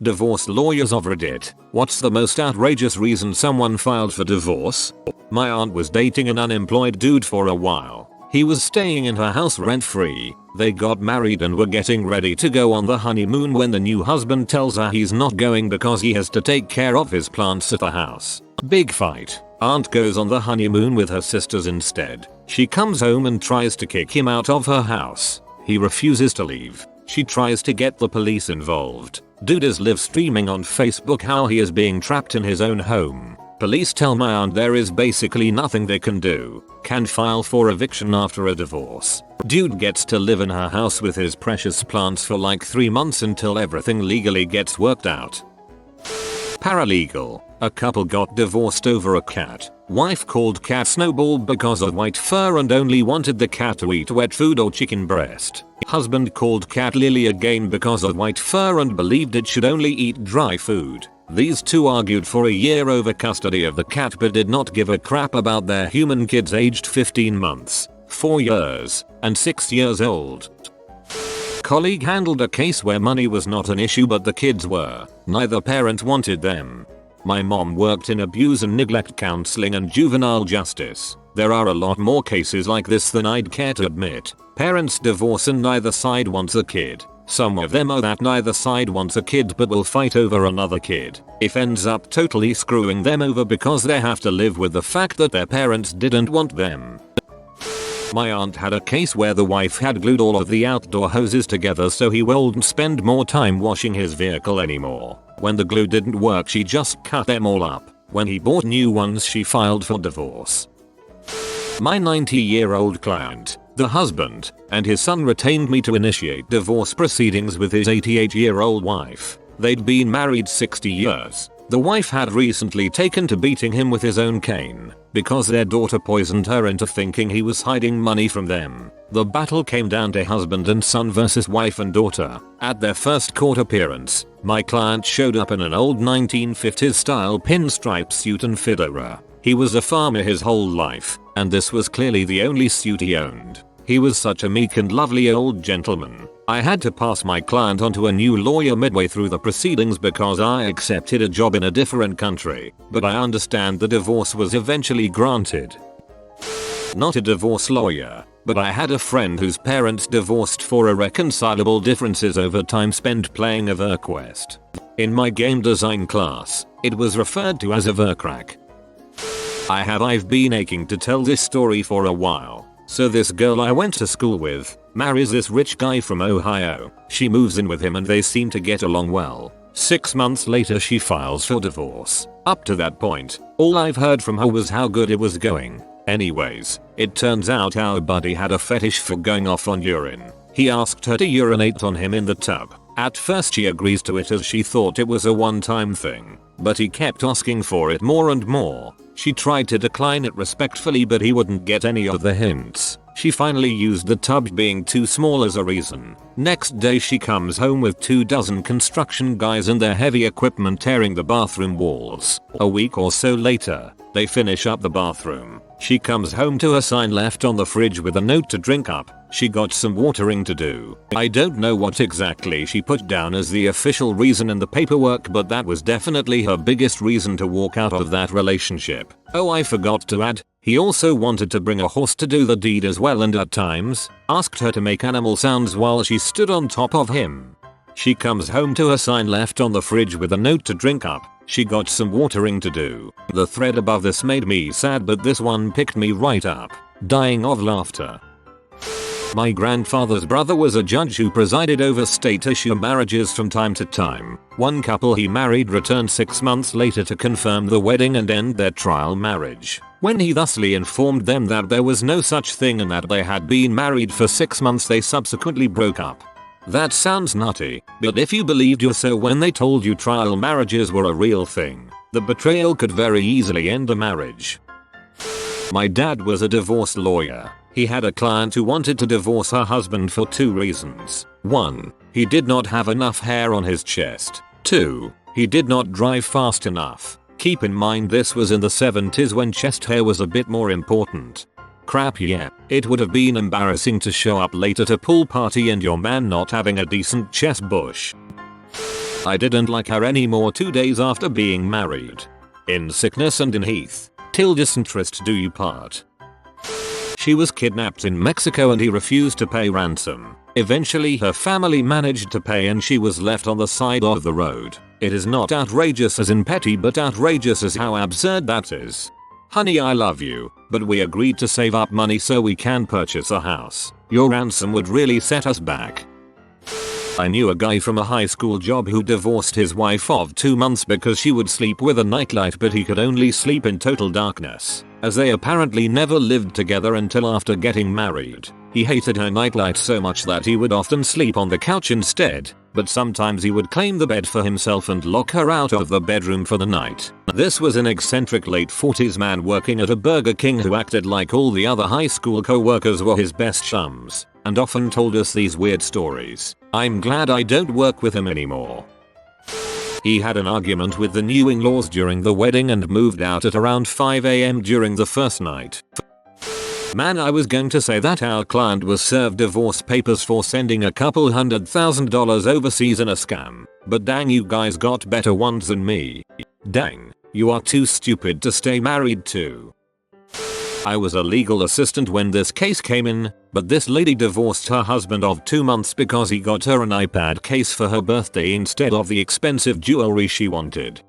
Divorce lawyers of Reddit. What's the most outrageous reason someone filed for divorce? My aunt was dating an unemployed dude for a while. He was staying in her house rent-free. They got married and were getting ready to go on the honeymoon when the new husband tells her he's not going because he has to take care of his plants at the house. Big fight. Aunt goes on the honeymoon with her sisters instead. She comes home and tries to kick him out of her house. He refuses to leave. She tries to get the police involved. Dude is live streaming on Facebook how he is being trapped in his own home. Police tell my aunt there is basically nothing they can do. Can file for eviction after a divorce. Dude gets to live in her house with his precious plants for like 3 months until everything legally gets worked out. Paralegal. A couple got divorced over a cat. Wife called cat Snowball because of white fur and only wanted the cat to eat wet food or chicken breast. Husband called cat Lily again because of white fur and believed it should only eat dry food. These two argued for a year over custody of the cat but did not give a crap about their human kids aged 15 months, 4 years, and 6 years old. Colleague handled a case where money was not an issue but the kids were. Neither parent wanted them. My mom worked in abuse and neglect counseling and juvenile justice. There are a lot more cases like this than I'd care to admit. Parents divorce and neither side wants a kid. Some of them are that neither side wants a kid but will fight over another kid. If ends up totally screwing them over because they have to live with the fact that their parents didn't want them. My aunt had a case where the wife had glued all of the outdoor hoses together so he wouldn't spend more time washing his vehicle anymore. When the glue didn't work she just cut them all up. When he bought new ones she filed for divorce. My 90-year-old client, the husband, and his son retained me to initiate divorce proceedings with his 88-year-old wife. They'd been married 60 years. The wife had recently taken to beating him with his own cane because their daughter poisoned her into thinking he was hiding money from them. The battle came down to husband and son versus wife and daughter. At their first court appearance, my client showed up in an old 1950s style pinstripe suit and fedora. He was a farmer his whole life, and this was clearly the only suit he owned. He was such a meek and lovely old gentleman. I had to pass my client on to a new lawyer midway through the proceedings because I accepted a job in a different country, but I understand the divorce was eventually granted. Not a divorce lawyer, but I had a friend whose parents divorced for irreconcilable differences over time spent playing EverQuest. In my game design class, it was referred to as EverCrack. I've been aching to tell this story for a while. So this girl I went to school with marries this rich guy from Ohio. She moves in with him and they seem to get along well. 6 months later she files for divorce. Up to that point, all I've heard from her was how good it was going. Anyways, it turns out our buddy had a fetish for going off on urine. He asked her to urinate on him in the tub. At first she agrees to it as she thought it was a one-time thing, but he kept asking for it more and more. She tried to decline it respectfully but he wouldn't get any of the hints. She finally used the tub being too small as a reason. Next day she comes home with 24 construction guys and their heavy equipment tearing the bathroom walls. A week or so later, they finish up the bathroom. She comes home to a sign left on the fridge with a note to drink up. She got some watering to do. I don't know what exactly she put down as the official reason in the paperwork, but that was definitely her biggest reason to walk out of that relationship. Oh, I forgot to add, he also wanted to bring a horse to do the deed as well and at times asked her to make animal sounds while she stood on top of him. She comes home to a sign left on the fridge with a note to drink up. She got some watering to do. The thread above this made me sad but this one picked me right up. Dying of laughter. My grandfather's brother was a judge who presided over state issue marriages from time to time. One couple he married returned 6 months later to confirm the wedding and end their trial marriage. When he thusly informed them that there was no such thing and that they had been married for 6 months they subsequently broke up. That sounds nutty, but if you believed you so when they told you trial marriages were a real thing, the betrayal could very easily end a marriage. My dad was a divorce lawyer. He had a client who wanted to divorce her husband for 2 reasons. 1. He did not have enough hair on his chest. 2. He did not drive fast enough. Keep in mind this was in the 70s when chest hair was a bit more important. Crap, yeah, it would have been embarrassing to show up late at a pool party and your man not having a decent chest bush. I didn't like her anymore 2 days after being married. In sickness and in heath, till disinterest do you part. She was kidnapped in Mexico and he refused to pay ransom. Eventually her family managed to pay and she was left on the side of the road. It is not outrageous as in petty but outrageous as how absurd that is. Honey, I love you, but we agreed to save up money so we can purchase a house. Your ransom would really set us back. I knew a guy from a high school job who divorced his wife of 2 months because she would sleep with a nightlight but he could only sleep in total darkness, as they apparently never lived together until after getting married. He hated her nightlight so much that he would often sleep on the couch instead, but sometimes he would claim the bed for himself and lock her out of the bedroom for the night. This was an eccentric late 40s man working at a Burger King who acted like all the other high school co-workers were his best chums, and often told us these weird stories. I'm glad I don't work with him anymore. He had an argument with the new in-laws during the wedding and moved out at around 5 AM during the first night. Man, I was going to say that our client was served divorce papers for sending a couple $100,000 overseas in a scam, but dang, you guys got better ones than me. Dang, you are too stupid to stay married to. I was a legal assistant when this case came in, but this lady divorced her husband of 2 months because he got her an iPad case for her birthday instead of the expensive jewelry she wanted.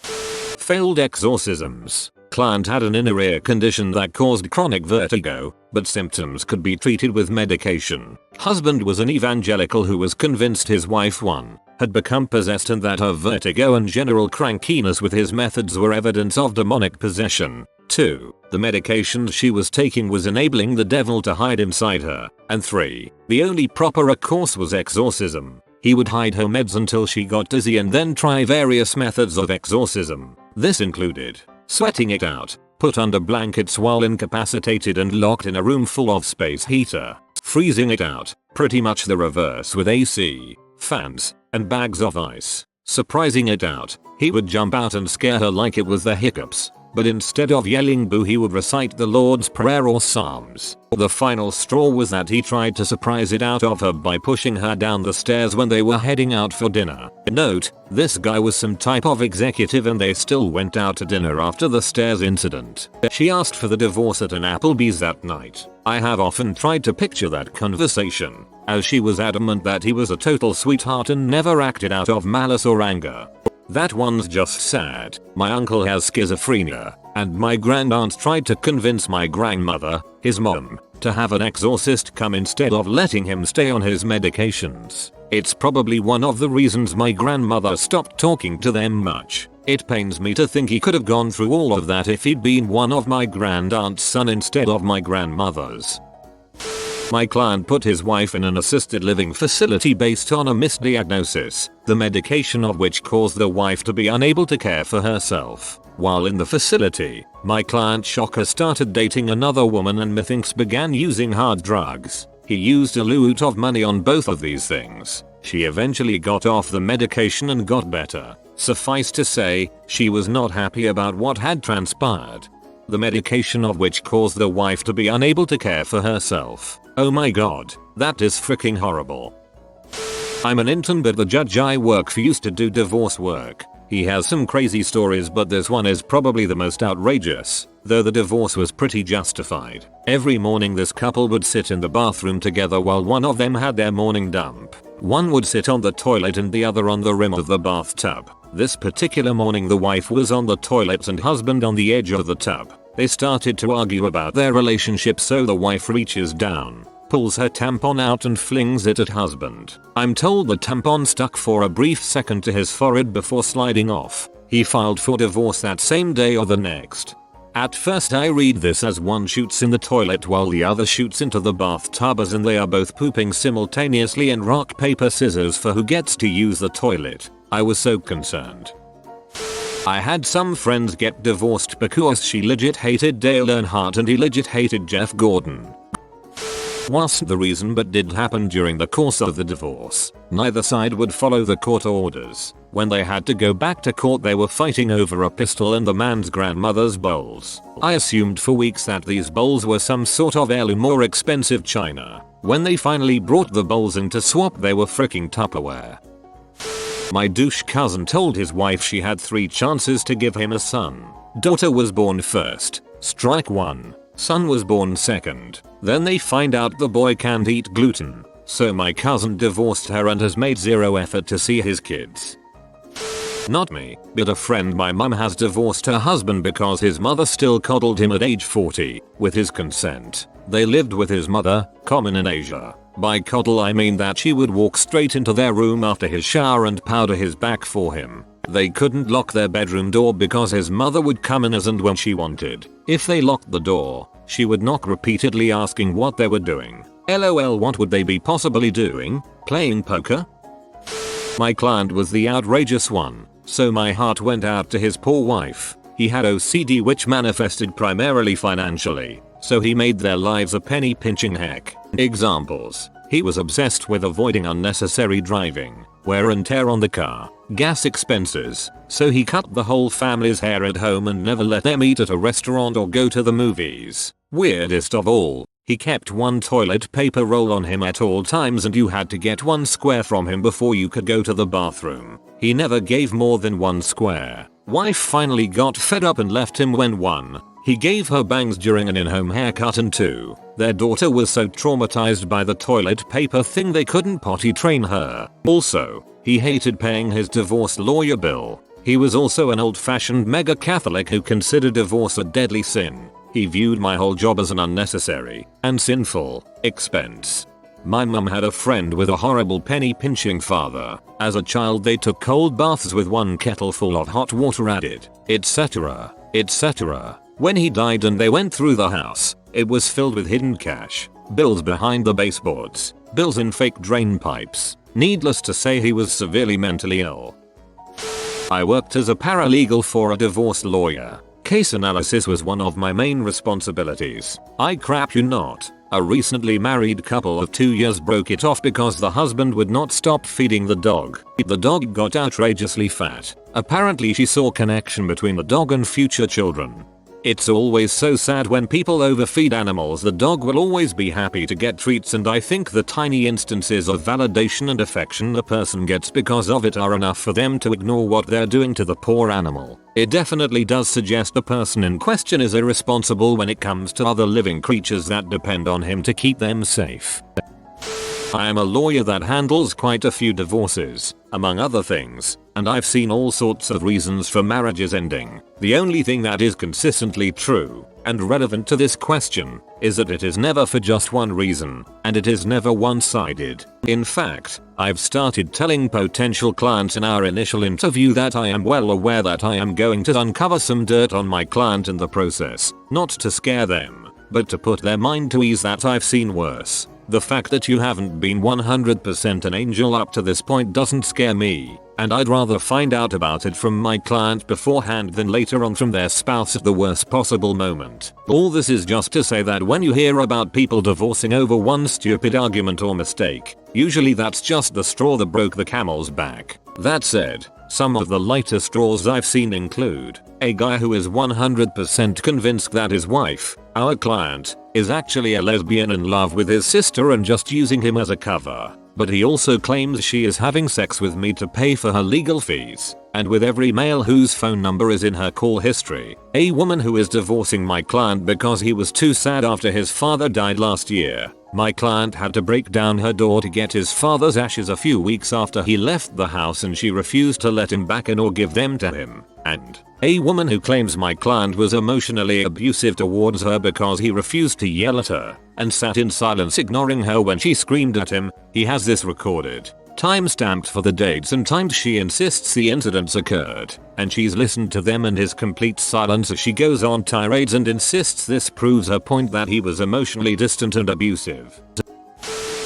Failed exorcisms. Client had an inner ear condition that caused chronic vertigo, but symptoms could be treated with medication. Husband was an evangelical who was convinced his wife 1 had become possessed and that her vertigo and general crankiness with his methods were evidence of demonic possession. 2. The medication she was taking was enabling the devil to hide inside her. And 3. The only proper recourse was exorcism. He would hide her meds until she got dizzy and then try various methods of exorcism. This included sweating it out, put under blankets while incapacitated and locked in a room full of space heater, freezing it out, pretty much the reverse with AC, fans, and bags of ice. Surprising it out, he would jump out and scare her like it was the hiccups, but instead of yelling boo he would recite the Lord's Prayer or Psalms. The final straw was that he tried to surprise it out of her by pushing her down the stairs when they were heading out for dinner. Note, this guy was some type of executive and they still went out to dinner after the stairs incident. She asked for the divorce at an Applebee's that night. I have often tried to picture that conversation, as she was adamant that he was a total sweetheart and never acted out of malice or anger. That one's just sad. My uncle has schizophrenia, and my grandaunt tried to convince my grandmother, his mom, to have an exorcist come instead of letting him stay on his medications. It's probably one of the reasons my grandmother stopped talking to them much. It pains me to think he could have gone through all of that if he'd been one of my grandaunt's son instead of my grandmother's. My client put his wife in an assisted living facility based on a misdiagnosis, the medication of which caused the wife to be unable to care for herself. While in the facility, my client shocker started dating another woman and methinks began using hard drugs. He used a loot of money on both of these things. She eventually got off the medication and got better. Suffice to say, she was not happy about what had transpired. The medication of which caused the wife to be unable to care for herself. Oh my god, that is freaking horrible. I'm an intern but the judge I work for used to do divorce work. He has some crazy stories but this one is probably the most outrageous, though the divorce was pretty justified. Every morning this couple would sit in the bathroom together while one of them had their morning dump. One would sit on the toilet and the other on the rim of the bathtub. This particular morning the wife was on the toilet and husband on the edge of the tub. They started to argue about their relationship so the wife reaches down, pulls her tampon out and flings it at husband. I'm told the tampon stuck for a brief second to his forehead before sliding off. He filed for divorce that same day or the next. At first I read this as one shoots in the toilet while the other shoots into the bathtub as in they are both pooping simultaneously and rock paper scissors for who gets to use the toilet. I was so concerned. I had some friends get divorced because she legit hated Dale Earnhardt and he legit hated Jeff Gordon. Wasn't the reason but did happen during the course of the divorce. Neither side would follow the court orders. When they had to go back to court they were fighting over a pistol and the man's grandmother's bowls. I assumed for weeks that these bowls were some sort of heirloom or expensive china. When they finally brought the bowls in to swap they were freaking Tupperware. My douche cousin told his wife she had 3 chances to give him a son. Daughter was born first. Strike 1. Son was born second. Then they find out the boy can't eat gluten. So my cousin divorced her and has made 0 effort to see his kids. Not me, but a friend. My mum has divorced her husband because his mother still coddled him at age 40, with his consent. They lived with his mother, common in Asia. By coddle I mean that she would walk straight into their room after his shower and powder his back for him. They couldn't lock their bedroom door because his mother would come in as and when she wanted. If they locked the door, she would knock repeatedly asking what they were doing. LOL, what would they be possibly doing? Playing poker? My client was the outrageous one, so my heart went out to his poor wife. He had OCD, which manifested primarily financially, so he made their lives a penny pinching heck. Examples: he was obsessed with avoiding unnecessary driving, wear and tear on the car, gas expenses, so he cut the whole family's hair at home and never let them eat at a restaurant or go to the movies. Weirdest of all, he kept 1 toilet paper roll on him at all times and you had to get 1 square from him before you could go to the bathroom. He never gave more than 1 square. Wife finally got fed up and left him when 1. He gave her bangs during an in-home haircut, and 2. Their daughter was so traumatized by the toilet paper thing they couldn't potty train her. Also, he hated paying his divorce lawyer bill. He was also an old-fashioned mega Catholic who considered divorce a deadly sin. He viewed my whole job as an unnecessary and sinful expense. My mum had a friend with a horrible penny-pinching father. As a child they took cold baths with 1 kettle full of hot water added, etc., etc. When he died and they went through the house, it was filled with hidden cash, bills behind the baseboards, bills in fake drain pipes. Needless to say, he was severely mentally ill. I worked as a paralegal for a divorce lawyer. Case analysis was one of my main responsibilities. I crap you not. A recently married couple of 2 years broke it off because the husband would not stop feeding the dog. The dog got outrageously fat. Apparently she saw connection between the dog and future children. It's always so sad when people overfeed animals. The dog will always be happy to get treats, and I think the tiny instances of validation and affection a person gets because of it are enough for them to ignore what they're doing to the poor animal. It definitely does suggest the person in question is irresponsible when it comes to other living creatures that depend on him to keep them safe. I am a lawyer that handles quite a few divorces, among other things, and I've seen all sorts of reasons for marriages ending. The only thing that is consistently true and relevant to this question is that it is never for just one reason, and it is never one-sided. In fact, I've started telling potential clients in our initial interview that I am well aware that I am going to uncover some dirt on my client in the process, not to scare them, but to put their mind to ease that I've seen worse. The fact that you haven't been 100% an angel up to this point doesn't scare me, and I'd rather find out about it from my client beforehand than later on from their spouse at the worst possible moment. All this is just to say that when you hear about people divorcing over one stupid argument or mistake, usually that's just the straw that broke the camel's back. That said, some of the lighter straws I've seen include a guy who is 100% convinced that his wife, our client, is actually a lesbian in love with his sister and just using him as a cover. But he also claims she is having sex with me to pay for her legal fees, and with every male whose phone number is in her call history. A woman who is divorcing my client because he was too sad after his father died last year. My client had to break down her door to get his father's ashes a few weeks after he left the house, and she refused to let him back in or give them to him. And a woman who claims my client was emotionally abusive towards her because he refused to yell at her and sat in silence ignoring her when she screamed at him. He has this recorded, time-stamped for the dates and times she insists the incidents occurred, and she's listened to them in his complete silence as she goes on tirades and insists this proves her point that he was emotionally distant and abusive.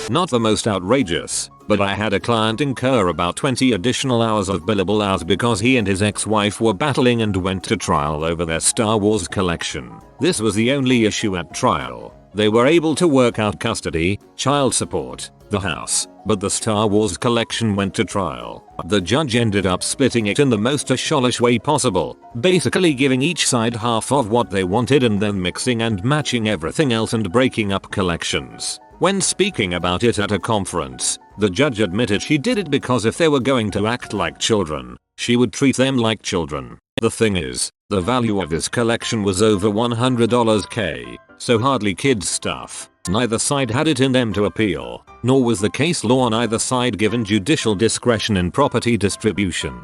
Not the most outrageous, but I had a client incur about 20 additional hours of billable hours because he and his ex-wife were battling and went to trial over their Star Wars collection. This was the only issue at trial. They were able to work out custody, child support, the house, but the Star Wars collection went to trial. The judge ended up splitting it in the most sholish way possible, basically giving each side half of what they wanted and then mixing and matching everything else and breaking up collections. When speaking about it at a conference, The judge admitted she did it because if they were going to act like children, she would treat them like children. The thing is, the value of this collection was over $100k, so hardly kids stuff. Neither side had it in them to appeal, nor was the case law on either side given judicial discretion in property distribution.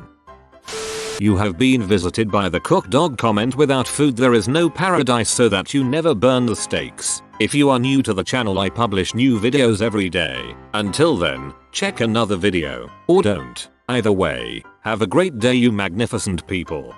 You have been visited by the cook dog comment without food there is no paradise so that you never burn the steaks. If you are new to the channel I publish new videos every day. Until then, check another video, or don't. Either way, have a great day you magnificent people.